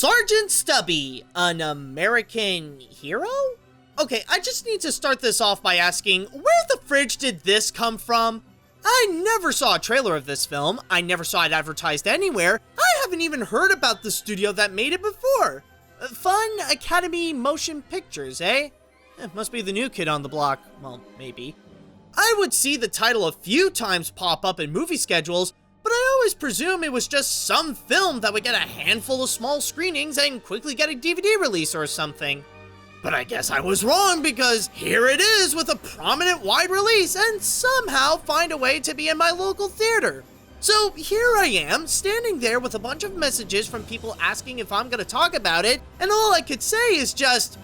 Sergeant Stubby, an American hero? Okay, I just need to start this off by asking, where the fridge did this come from? I never saw a trailer of this film, I never saw it advertised anywhere, I haven't even heard about the studio that made it before. Fun Academy Motion Pictures, eh? Must be the new kid on the block, well, maybe. I would see the title a few times pop up in movie schedules, but I always presume it was just some film that would get a handful of small screenings and quickly get a DVD release or something. But I guess I was wrong, because here it is with a prominent wide release and somehow find a way to be in my local theater. So here I am, standing there with a bunch of messages from people asking if I'm gonna talk about it, and all I could say is just,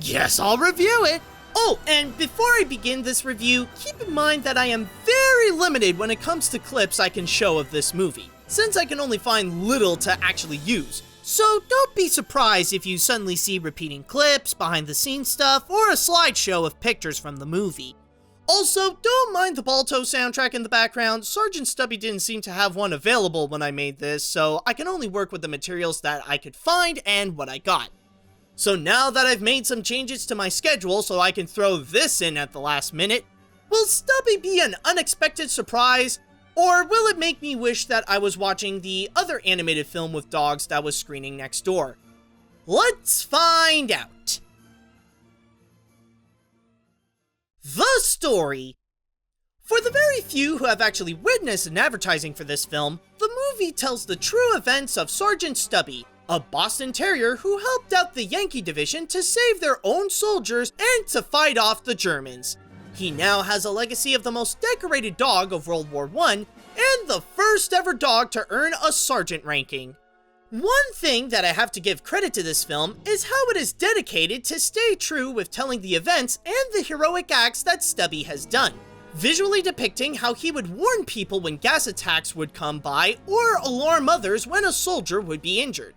yes, I'll review it. Oh, and before I begin this review, keep in mind that I am very limited when it comes to clips I can show of this movie, since I can only find little to actually use. So don't be surprised if you suddenly see repeating clips, behind the scenes stuff, or a slideshow of pictures from the movie. Also, don't mind the Balto soundtrack in the background. Sergeant Stubby didn't seem to have one available when I made this, so I can only work with the materials that I could find and what I got. So now that I've made some changes to my schedule so I can throw this in at the last minute, will Stubby be an unexpected surprise? Or will it make me wish that I was watching the other animated film with dogs that was screening next door? Let's find out. The story. For the very few who have actually witnessed an advertising for this film, the movie tells the true events of Sergeant Stubby, a Boston Terrier who helped out the Yankee Division to save their own soldiers and to fight off the Germans. He now has a legacy of the most decorated dog of World War I, and the first ever dog to earn a sergeant ranking. One thing that I have to give credit to this film is how it is dedicated to stay true with telling the events and the heroic acts that Stubby has done, visually depicting how he would warn people when gas attacks would come by or alarm others when a soldier would be injured.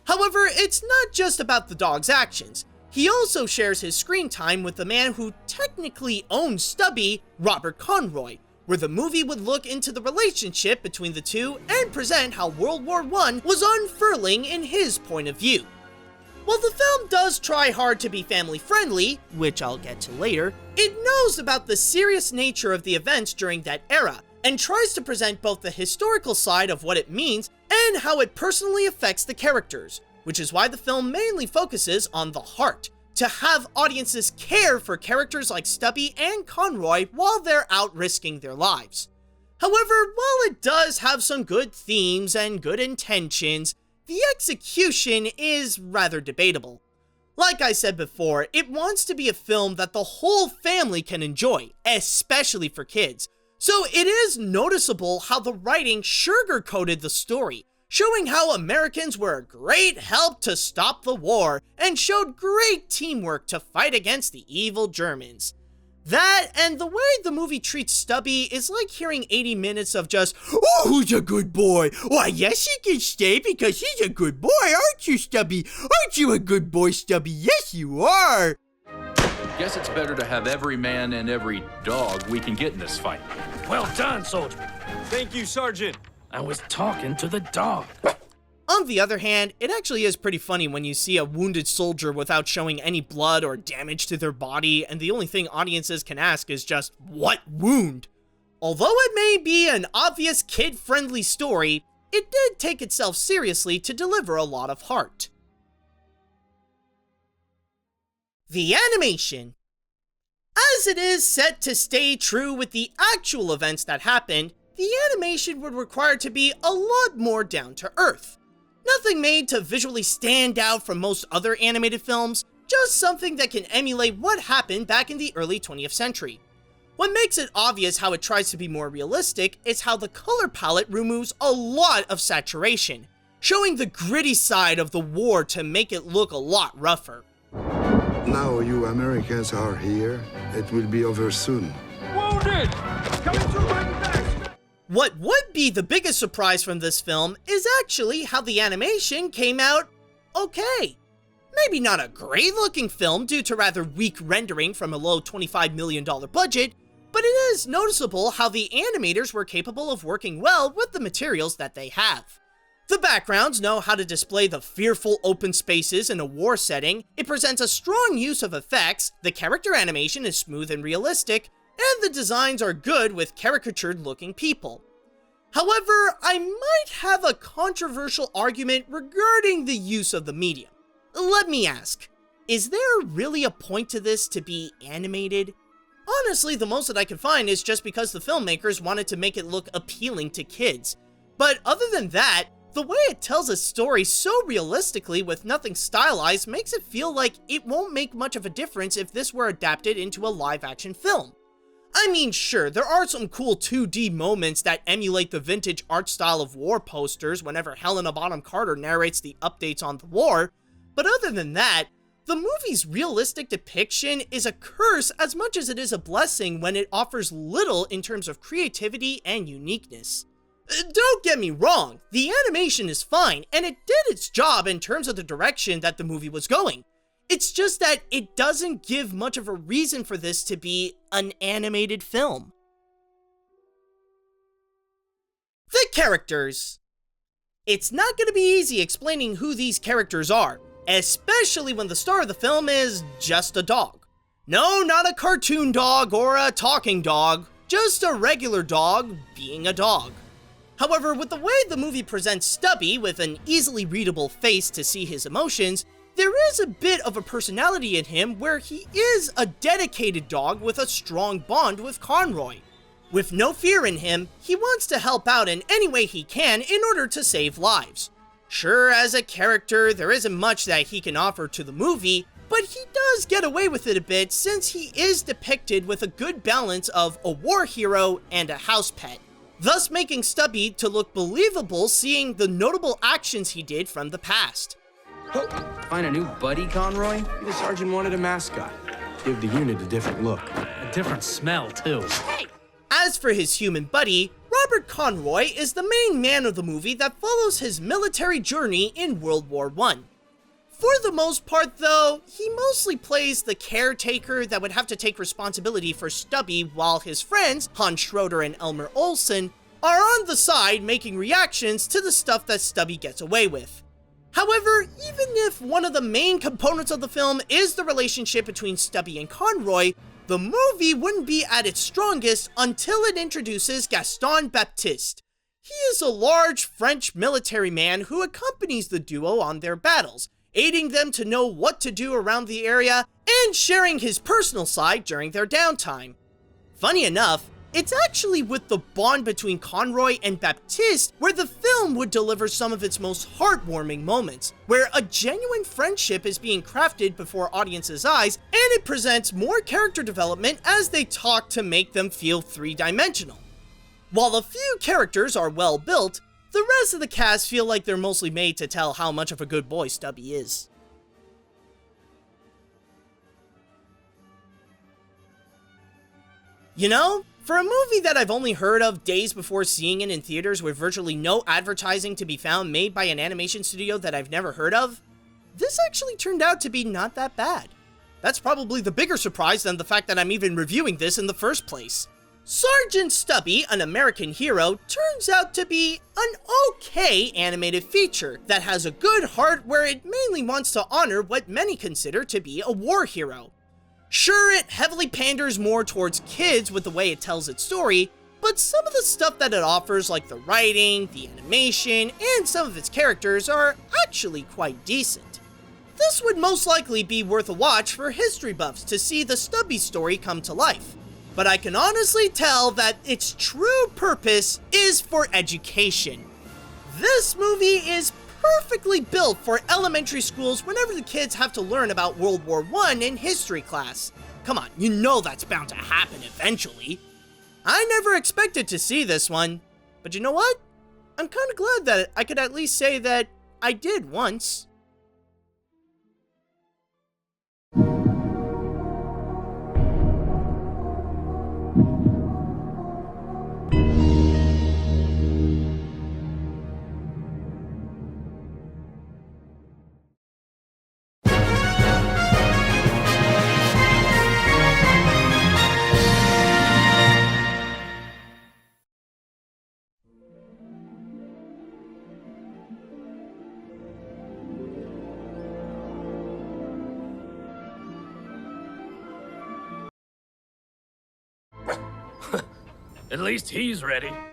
However, it's not just about the dog's actions. He also shares his screen time with the man who technically owns Stubby, Robert Conroy, where the movie would look into the relationship between the two and present how World War I was unfurling in his point of view. While the film does try hard to be family friendly, which I'll get to later, it knows about the serious nature of the events during that era, and tries to present both the historical side of what it means and how it personally affects the characters, which is why the film mainly focuses on the heart, to have audiences care for characters like Stubby and Conroy while they're out risking their lives. However, while it does have some good themes and good intentions, the execution is rather debatable. Like I said before, it wants to be a film that the whole family can enjoy, especially for kids. So it is noticeable how the writing sugar-coated the story, showing how Americans were a great help to stop the war and showed great teamwork to fight against the evil Germans. That and the way the movie treats Stubby is like hearing 80 minutes of just, oh, who's a good boy? Why, yes, he can stay because he's a good boy, aren't you, Stubby? Aren't you a good boy, Stubby? Yes, you are! Guess it's better to have every man and every dog we can get in this fight. Well done, soldier. Thank you, Sergeant. I was talking to the dog. On the other hand, it actually is pretty funny when you see a wounded soldier without showing any blood or damage to their body, and the only thing audiences can ask is just, what wound? Although it may be an obvious kid-friendly story, it did take itself seriously to deliver a lot of heart. The animation. As it is set to stay true with the actual events that happened, the animation would require to be a lot more down to earth. Nothing made to visually stand out from most other animated films, just something that can emulate what happened back in the early 20th century. What makes it obvious how it tries to be more realistic is how the color palette removes a lot of saturation, showing the gritty side of the war to make it look a lot rougher. Now you Americans are here, it will be over soon. Wounded! Coming through my back! What would be the biggest surprise from this film is actually how the animation came out okay. Maybe not a great looking film due to rather weak rendering from a low $25 million budget, but it is noticeable how the animators were capable of working well with the materials that they have. The backgrounds know how to display the fearful open spaces in a war setting, it presents a strong use of effects, the character animation is smooth and realistic, and the designs are good with caricatured-looking people. However, I might have a controversial argument regarding the use of the medium. Let me ask, is there really a point to this to be animated? Honestly, the most that I could find is just because the filmmakers wanted to make it look appealing to kids. But other than that, the way it tells a story so realistically with nothing stylized makes it feel like it won't make much of a difference if this were adapted into a live-action film. I mean, sure, there are some cool 2D moments that emulate the vintage art style of war posters whenever Helena Bonham Carter narrates the updates on the war, but other than that, the movie's realistic depiction is a curse as much as it is a blessing when it offers little in terms of creativity and uniqueness. Don't get me wrong, the animation is fine, and it did its job in terms of the direction that the movie was going. It's just that it doesn't give much of a reason for this to be an animated film. The characters. It's not going to be easy explaining who these characters are, especially when the star of the film is just a dog. No, not a cartoon dog or a talking dog, just a regular dog being a dog. However, with the way the movie presents Stubby with an easily readable face to see his emotions, there is a bit of a personality in him where he is a dedicated dog with a strong bond with Conroy. With no fear in him, he wants to help out in any way he can in order to save lives. Sure, as a character, there isn't much that he can offer to the movie, but he does get away with it a bit since he is depicted with a good balance of a war hero and a house pet, thus making Stubby to look believable seeing the notable actions he did from the past. Find a new buddy, Conroy? The sergeant wanted a mascot. Give the unit a different look. A different smell, too. As for his human buddy, Robert Conroy is the main man of the movie that follows his military journey in World War I. For the most part though, he mostly plays the caretaker that would have to take responsibility for Stubby while his friends, Hans Schroeder and Elmer Olsen, are on the side making reactions to the stuff that Stubby gets away with. However, even if one of the main components of the film is the relationship between Stubby and Conroy, the movie wouldn't be at its strongest until it introduces Gaston Baptiste. He is a large French military man who accompanies the duo on their battles, aiding them to know what to do around the area and sharing his personal side during their downtime. Funny enough, it's actually with the bond between Conroy and Baptiste where the film would deliver some of its most heartwarming moments, where a genuine friendship is being crafted before audiences' eyes, and it presents more character development as they talk to make them feel three-dimensional. While a few characters are well built, the rest of the cast feel like they're mostly made to tell how much of a good boy Stubby is. You know, for a movie that I've only heard of days before seeing it in theaters with virtually no advertising to be found made by an animation studio that I've never heard of, this actually turned out to be not that bad. That's probably the bigger surprise than the fact that I'm even reviewing this in the first place. Sergeant Stubby, an American hero, turns out to be an okay animated feature that has a good heart where it mainly wants to honor what many consider to be a war hero. Sure, it heavily panders more towards kids with the way it tells its story, but some of the stuff that it offers, like the writing, the animation, and some of its characters are actually quite decent. This would most likely be worth a watch for history buffs to see the Stubby story come to life, but I can honestly tell that its true purpose is for education. This movie is perfectly built for elementary schools whenever the kids have to learn about World War I in history class. Come on, you know that's bound to happen eventually. I never expected to see this one, but you know what? I'm kinda glad that I could at least say that I did once. At least he's ready.